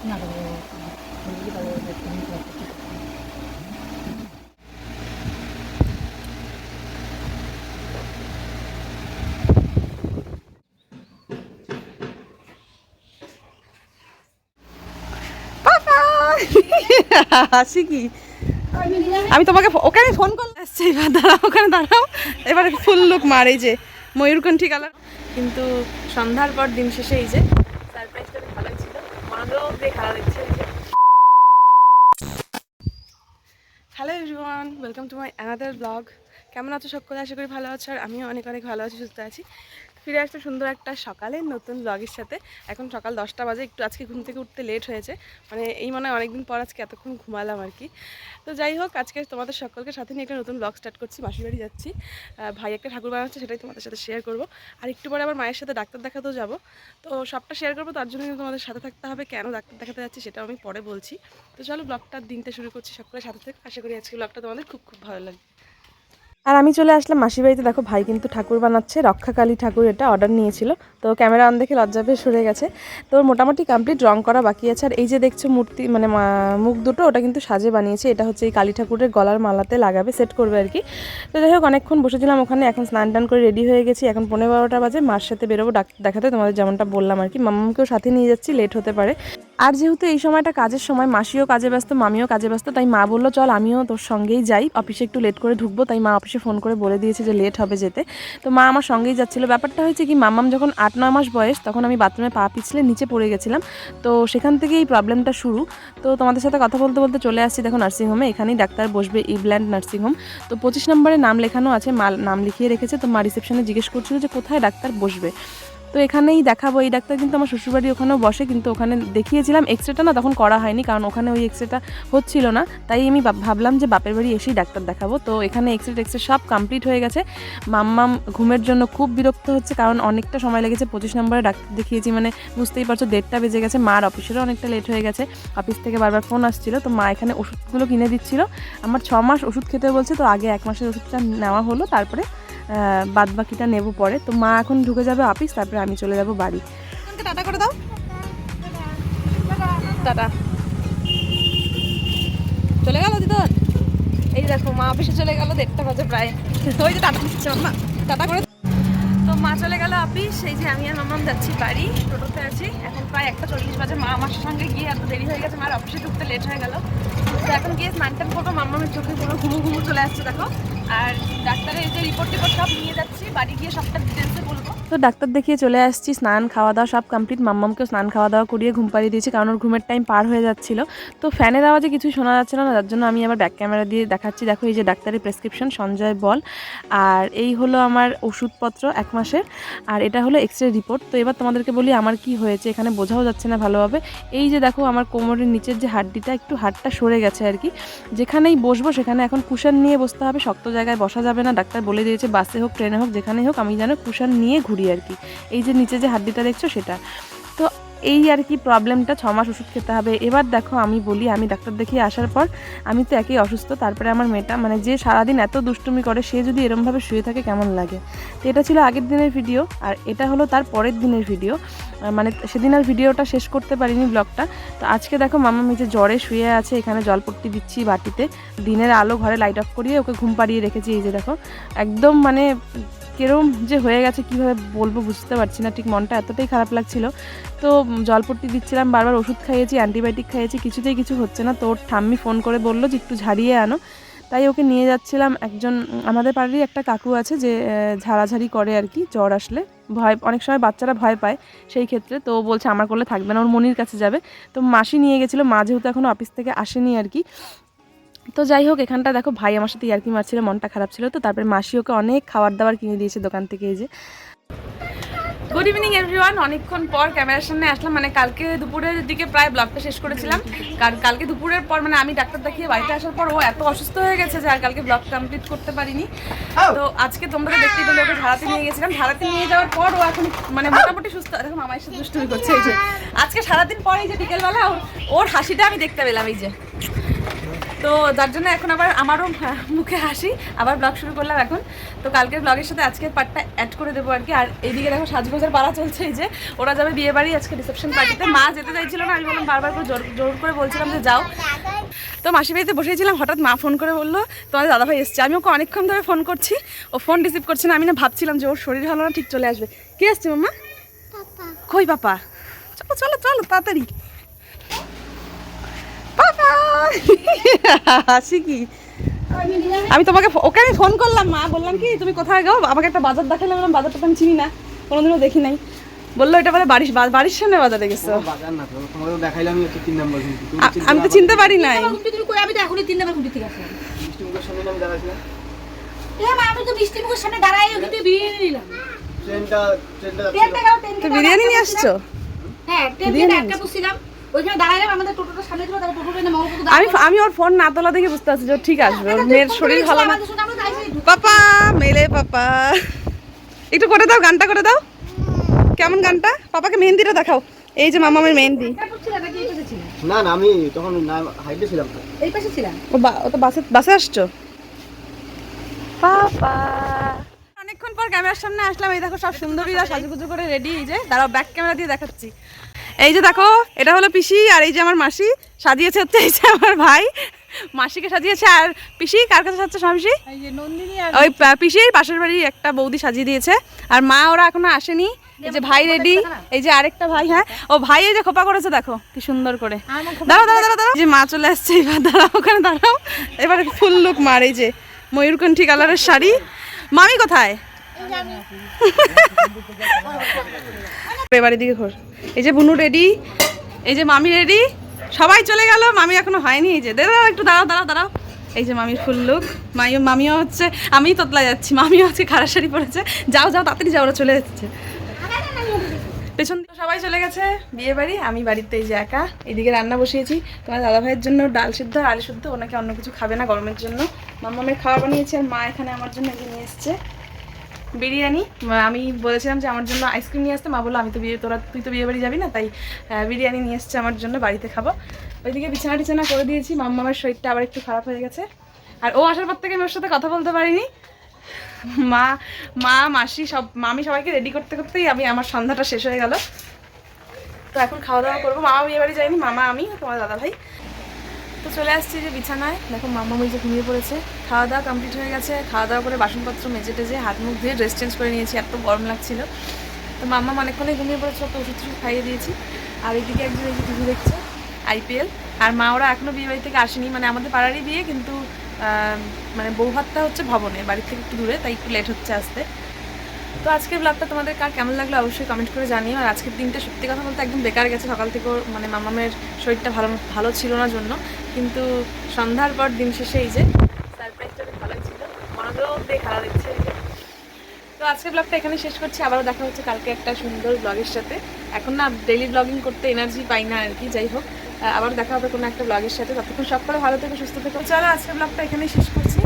না হাসি কি, আমি তোমাকে ওখানে ফোন করলে আসছে, এবার দাঁড়াও, ওখানে দাঁড়াও, এবার ফুল লুক মার। এই যে ময়ূরকণ্ঠী কালার, কিন্তু সন্ধ্যার পর দিন শেষে এই যে সারপ্রাইজটা ভালোই ছিল, মনোরম দিয়ে খেলা দিচ্ছে। এই যে hello everyone, welcome to my another blog. কেমন আছো সকলে? আশা করি ভালো আছো, আর আমিও অনেক অনেক ভালো আছি, সুস্থ আছি। ফিরে আসতে সুন্দর একটা সকালের নতুন ব্লগের সাথে। এখন সকাল 10টা বাজে, একটু আজকে ঘুম থেকে উঠতে লেট হয়েছে, মানে এই মনে হয় অনেকদিন পর আজকে এতক্ষণ ঘুমালাম আর কি। তো যাই হোক, আজকে তোমাদের সকলকে সাথে নিয়ে একটা নতুন ব্লগ স্টার্ট করছি। মাসির বাড়ি যাচ্ছি, ভাই একটা ঠাকুর বানাচ্ছে, সেটাই তোমাদের সাথে শেয়ার করবো। আর একটু পরে আবার মায়ের সাথে ডাক্তার দেখাতেও যাবো, তো সবটা শেয়ার করবো। তার জন্য তোমাদের সাথে থাকতে হবে। কেন ডাক্তার দেখাতে যাচ্ছি সেটাও আমি পরে বলছি। তো চলো ব্লগটার দিনটা শুরু করছি সকলের সাথে থেকে। আশা করি আজকে ব্লগটা তোমাদের খুব খুব ভালো লাগবে। আর আমি চলে আসলাম মাসির বাড়িতে। দেখো ভাই কিন্তু ঠাকুর বানাচ্ছে, রক্ষাকালী ঠাকুর, এটা অর্ডার নিয়েছিল। তো ক্যামেরা অন দেখে লজ্জা পেয়ে সরে গেছে। তো মোটামুটি কমপ্লিট, রং করা বাকি আছে। আর এই যে দেখছো মূর্তি, মানে মুখ দুটো, ওটা কিন্তু সাজে বানিয়েছে। এটা হচ্ছে এই কালী ঠাকুরের গলার মালাতে লাগাবে, সেট করবে আর কি। তো যাই হোক, অনেকক্ষণ বসেছিলাম ওখানে। এখন স্নান টান করে রেডি হয়ে গেছি। এখন 11:15 বাজে, মার সাথে বেরোবো ডাক্তার দেখাতে, তোমাদের যেমনটা বললাম আর কি। মাম্মাকেও সাথে নিয়ে যাচ্ছি, লেট হতে পারে। আর যেহেতু এই সময়টা কাজের সময়, মাসিও কাজে ব্যস্ত, মামিও কাজে ব্যস্ত, তাই মা বললো চল আমিও তোর সঙ্গেই যাই, অফিসে একটু লেট করে ঢুকবো। তাই মা অফিসে ফোন করে বলে দিয়েছে যে লেট হবে যেতে। তো মা আমার সঙ্গেই যাচ্ছিলো। ব্যাপারটা হয়েছে কি, মাম্মাম যখন 8-9 মাস বয়স, তখন আমি বাথরুমে পা পিছলে নিচে পড়ে গেছিলাম। তো সেখান থেকেই এই প্রবলেমটা শুরু। তো তোমাদের সাথে কথা বলতে বলতে চলে আসছি দেখো নার্সিংহোমে। এখানেই ডাক্তার বসবে, ইভল্যান্ড নার্সিংহোম। তো 25 নম্বরে নাম লেখানো আছে, মা নাম লিখিয়ে রেখেছে। তো মা রিসেপশনে জিজ্ঞেস করছিল যে কোথায় ডাক্তার বসবে। তো এখানেই দেখাবো। এই ডাক্তার কিন্তু আমার শ্বশুরবাড়ি ওখানেও বসে, কিন্তু ওখানে দেখিয়েছিলাম। এক্সরেটা না তখন করা হয়নি, কারণ ওখানে ওই এক্সরেটা হচ্ছিল না। তাই আমি ভাবলাম যে বাপের বাড়ি এসেই ডাক্তার দেখাবো। তো এখানে এক্সরে সব কমপ্লিট হয়ে গেছে। মাম্মাম ঘুমের জন্য খুব বিরক্ত হচ্ছে, কারণ অনেকটা সময় লেগেছে। 25 নম্বরে ডাক্তার দেখিয়েছি, মানে বুঝতেই পারছো 1:30টা বেজে গেছে। মার অফিসেরও অনেকটা লেট হয়ে গেছে, অফিস থেকে বারবার ফোন আসছিল। তো মা এখানে ওষুধগুলো কিনে দিচ্ছিল। আমার 6 মাস ওষুধ খেতে বলছে, তো আগে 1 মাসের ওষুধটা নেওয়া হলো, তারপরে বাদ বাকিটা নেব পরে। তো মা এখন ঢুকে যাবে অফিস, তারপরে আমি চলে যাব বাড়ি। টাটা করে দাও, টাটা। চলে গেল দিদন। এই দেখো মা অফিসে চলে গেল, 1:30টা বাজে প্রায়। ওই যে টাটা দিচ্ছে মা, টাটা করে। তো মা চলে গেল অফিস। এই যে আমি আর মামাম যাচ্ছি বাড়ি, টোটোতে আছি। এখন প্রায় 1:40 বাজে। মা আমার সঙ্গে গিয়ে এত দেরি হয়ে গেছে, মার অফিসে ঢুকতে লেট হয়ে গেল। তো এখন গিয়ে স্নান টান করবো। মামামের চোখে পুরো ঘুমু ঘুমু চলে আসছে দেখো। আর ডাক্তারের এই যে রিপোর্ট সব নিয়ে যাচ্ছি বাড়ি গিয়ে, সবটা ডিটেলসে বলবো। তো ডাক্তার দেখিয়ে চলে আসছি, স্নান খাওয়া দাওয়া সব কমপ্লিট। মাম্মামকেও স্নান খাওয়া দাওয়া করিয়ে ঘুম পাড়িয়ে দিয়েছি, কারণ ওর ঘুমের টাইম পার হয়ে যাচ্ছিল। তো ফ্যানের আওয়াজে কিছুই শোনা যাচ্ছে না, যার জন্য আমি আবার ব্যাক ক্যামেরা দিয়ে দেখাচ্ছি। দেখো এই যে ডাক্তারের প্রেসক্রিপশন, সঞ্জয় বল। আর এই হলো আমার ওষুধপত্র 1 মাসের। আর এটা হলো এক্সরে রিপোর্ট। তো এবার তোমাদেরকে বলি আমার কি হয়েছে, এখানে বোঝাও যাচ্ছে না ভালোভাবে। এই যে দেখো আমার কোমরের নিচের যে হাড্ডিটা, একটু হাড়টা সরে গেছে আর কি। যেখানেই বসবো সেখানে এখন কুশন নিয়ে বসতে হবে, শক্ত জায়গায় বসা যাবে না। ডাক্তার বলে দিয়েছে বাসে হোক ট্রেনে হোক যেখানেই হোক আমি যেন কুশন নিয়ে ঘুরি আর কি। এই যে নিচে যে হাড্ডিটা দেখছো সেটা। তো এই আর কি প্রবলেমটা, 6 মাস ওষুধ খেতে হবে। এবার দেখো আমি বলি, আমি ডাক্তার দেখিয়ে আসার পর আমি তো একেই অসুস্থ, তারপরে আমার মেয়েটা, মানে যে সারাদিন এত দুষ্টুমি করে, সে যদি এরমভাবে শুয়ে থাকে কেমন লাগে। তো এটা ছিল আগের দিনের ভিডিও, আর এটা হলো তার পরের দিনের ভিডিও। মানে সেদিন আর ভিডিওটা শেষ করতে পারিনি ব্লগটা। তো আজকে দেখো মামা যে জ্বরে শুয়ে আছে, এখানে জলপট্টি দিচ্ছি বাটিতে। দিনের আলো, ঘরে লাইট অফ করিয়ে ওকে ঘুম পাড়িয়ে রেখেছি। এই যে দেখো একদম মানে কেরম যে হয়ে গেছে কীভাবে বলবো বুঝতে পারছি না, ঠিক মনটা এতটাই খারাপ লাগছিল। তো জলপট্টি দিচ্ছিলাম, বারবার ওষুধ খাইয়েছি, অ্যান্টিবায়োটিক খাইয়েছি, কিছুতেই কিছু হচ্ছে না। তো ওর ঠাম্মি ফোন করে বললো যে একটু ঝাড়িয়ে আনো। তাই ওকে নিয়ে যাচ্ছিলাম। একজন আমাদের বাড়িরই একটা কাকু আছে, যে ঝাড়াঝাড়ি করে আর কি জ্বর আসলে। অনেক সময় বাচ্চারা ভয় পায় সেই ক্ষেত্রে। তো ও বলছে আমার করলে থাকবে না, ওর মনির কাছে যাবে। তো মাসি নিয়ে গেছিলো, মা যেহেতু এখনও অফিস থেকে আসেনি আর কি। তো যাই হোক, এখানটা দেখো ভাই আমার সাথে ইয়ার্কি মারছিল, মনটা খারাপ ছিল। তো তারপরে মাসি ওকে অনেক খাবার দাবার কিনে দিয়েছে দোকান থেকে। এই যে গুড ইভিনিং এভরিওয়ান, অনেকক্ষণ পর ক্যামেরার সামনে আসলাম। মানে কালকে দুপুরের দিকে প্রায় ব্লগটা শেষ করেছিলাম। কালকে দুপুরের পর, মানে আমি ডাক্তার দেখিয়ে বাড়িতে আসার পর ও এত অসুস্থ হয়ে গেছে যে আর কালকে ব্লগ কমপ্লিট করতে পারিনি। তো আজকে তোমরা দেখতে পেলে ওকে ঝাড়াতে নিয়ে গেছিলাম। ঝাড়াতে নিয়ে যাওয়ার পর ও এখন মানে মোটামুটি সুস্থ। দেখো মামা এসে দুষ্টুমি করছে। এই যে আজকে সারাদিন পর এই যে বিকেলবেলা ওর হাসিটা আমি দেখতে পেলাম। এই যে তো যার জন্য এখন আবার আমারও মুখে হাসি, আবার ব্লগ শুরু করলাম এখন। তো কালকের ব্লগের সাথে আজকের পার্টটা অ্যাড করে দেবো আর কি। আর এইদিকে দেখো সাজগোজের পাড়া চলছে, এই যে ওরা যাবে বিয়ে বাড়ি আজকে রিসেপশন পার্টিতে। মা যেতে চাইছিল না, আমি বললাম বারবার করে জোর করে বলছিলাম যে যাও। তো মাসি বাড়িতে বসেছিলাম, হঠাৎ মা ফোন করে বললো তোমাদের দাদাভাই এসছে। আমি ওকে অনেকক্ষণ ধরে ফোন করছি, ও ফোন রিসিভ করছে না। আমি না ভাবছিলাম যে ওর শরীর ভালো না, ঠিক চলে আসবে। কে আসছে মাম্মা? কই পাপা? চলো চলো চলো তাড়াতাড়ি। হাসি কি? আমি তোমাকে ওকে আমি ফোন করলাম, মা বললাম কি তুমি কোথায় গো, আমাকে একটা বাজার দেখালাম, বললাম বাজারটা তো আমি চিনি না, কোনোদিনও দেখি নাই। বললো এটা বলে বাড়ির সামনে বাজারে গেছো। আমি তো চিনতে পারি নাই। আমি তো এখনই 3 নাম্বার খুঁটি থেকে আসলাম। মিষ্টি মুখের সামনে আমি দাঁড়াইছিলাম। আমি তো মিষ্টি মুখের সামনে দাঁড়াই ওকে বিরিয়ানি নিলাম। ট্রেনটা তো বিরিয়ানি নিয়ে আসছো? হ্যাঁ, ট্রেনটা একটা বসছিলাম। ওইখানে দাঁড়াইলাম, আমাদের টোটোটা সামনে ছিল, তারপর টোটোটা এনে মঙ্গলপুর। আমি ওর ফোন না তোলা দেখে বুঝতে পারছি যে ঠিক আসবে, ওর মেয়ের শরীর ভালো না। পাপা মেলে পাপা, একটু করে দাও, গানটা করে দাও। কেমন গানটা? পাপাকে মেহেন্দিটা দেখাও। এই যে মামামের মেহেন্দি। না না, আমি তখন হাইটে ছিলাম, এই পাশে ছিলাম। ও তো বাসে আসছো? পাপা অনেকক্ষণ পর ক্যামেরার সামনে আসলাম। এই দেখো সব সুন্দরীরা সাজুগুজু করে রেডি। এই যে দাঁড়াও, ব্যাক ক্যামেরা দিয়ে দেখাচ্ছি। এই যে দেখো, এটা হলো পিসি, আর এই যে আমার মাসি। সাজিয়েছে হচ্ছে এই যে আমার ভাই, মাসিকে সাজিয়েছে। আর পিসি কার কাছে সাজছে? পিসি ওই পিসির পাশের বাড়ি একটা বৌদি সাজিয়ে দিয়েছে। আর মা ওরা এখনো আসেনি। এই যে ভাই রেডি, এই যে আরেকটা ভাই। হ্যাঁ, ও ভাই এই যে খোপা করেছে দেখো কি সুন্দর করে। দাঁড়াও দাঁড়াও দাঁড়াও দাঁড়াও, যে মা চলে আসছে। এবার দাঁড়াও, ওখানে দাঁড়াও। এবারে ফুল লুক মার। এই যে ময়ূরকণ্ঠী কালারের শাড়ি। মামি কোথায়? এবারে দিকে ঘোর। এই যে বুনু রেডি, এই যে মামি রেডি, সবাই চলে গেল, মামি এখনো হয়নি। এই যে দাঁড়াও একটু, দাঁড়াও দাঁড়াও দাঁড়াও। এই যে মামির ফুল লুক। মামিও হচ্ছে, আমিই তোতলা যাচ্ছি, মামিও হচ্ছে খারাপ শাড়ি পরেছে। যাও যাও তাড়াতাড়ি যাও, ওরা চলে যাচ্ছে। পেছন দিকে সবাই চলে গেছে বিয়ে বাড়ি, আমি বাড়িতে এই যে একা। এদিকে রান্না বসিয়েছি তোমার দাদা ভাইয়ের জন্য ডাল সিদ্ধ আর আলু সিদ্ধ, ওনাকে অন্য কিছু খাবে না গরমের জন্য। মামামের খাওয়া বানিয়েছি। আর মা এখানে আমার জন্য এগিয়ে নিয়ে এসছে বিরিয়ানি। আমি বলেছিলাম যে আমার জন্য আইসক্রিম নিয়ে আসতে, মা বললো আমি তো তুই তো বিয়ে বাড়ি যাবি না, তাই বিরিয়ানি নিয়ে এসছে আমার জন্য, বাড়িতে খাবো। ওইদিকে বিছানা টিছানা করে দিয়েছি। মামামের শরীরটা আবার একটু খারাপ হয়ে গেছে। আর ও আসার পর থেকে আমি ওর সাথে কথা বলতে পারিনি। মাসি মামি সবাইকে রেডি করতে করতেই আমার সন্ধ্যাটা শেষ হয়ে গেল। তো এখন খাওয়া দাওয়া করবো। মামা বিয়ে বাড়ি যায়নি, মামা আমি তোমার দাদা ভাই। তো চলে আসছি যে বিছানায়, দেখো মামা ওই যে ঘুমিয়ে পড়েছে। খাওয়া দাওয়া কমপ্লিট হয়ে গেছে। খাওয়া দাওয়া করে বাসনপত্র মেজে টেজে হাত মুখ ধুয়ে ড্রেস চেঞ্জ করে নিয়েছি, এত গরম লাগছিল। তো মামা অনেকক্ষণে ঘুমিয়ে পড়েছে, ওকে ওষুধ খাইয়ে দিয়েছি। আর এদিকে একজন এই যে টিভি দেখছে, IPL। আর মা ওরা এখনও বিয়ে বাড়ি থেকে আসেনি, মানে আমাদের পাড়ারই বিয়ে, কিন্তু মানে বউ ভাতটা হচ্ছে ভবনে, বাড়ির থেকে একটু দূরে, তাই একটু লেট হচ্ছে আসতে। তো আজকের ব্লগটা তোমাদের কার কেমন লাগলো অবশ্যই কমেন্ট করে জানিও। আর আজকের দিনটা সত্যি কথা বলতে একদম বেকার গেছে। সকাল থেকে মানে মামামের শরীরটা ভালো ছিল না জন্য, কিন্তু সন্ধ্যার পর দিন শেষে এই যে সারপ্রাইজটা বেশ ভালোই ছিল, মনোযোগ দিয়ে খেলা দেখছে। তো আজকের ব্লগটা এখানে শেষ করছি। আবারও দেখা হচ্ছে কালকে একটা সুন্দর ব্লগের সাথে। এখন না ডেইলি ব্লগিং করতে এনার্জি পাই না আর কি, যাই হোক আবার দেখা হবে কোনো একটা ব্লগের সাথে। ততক্ষণ সব করে ভালো থেকে সুস্থ থেকে। চলো আজকের ব্লগটা এখানেই শেষ করছি।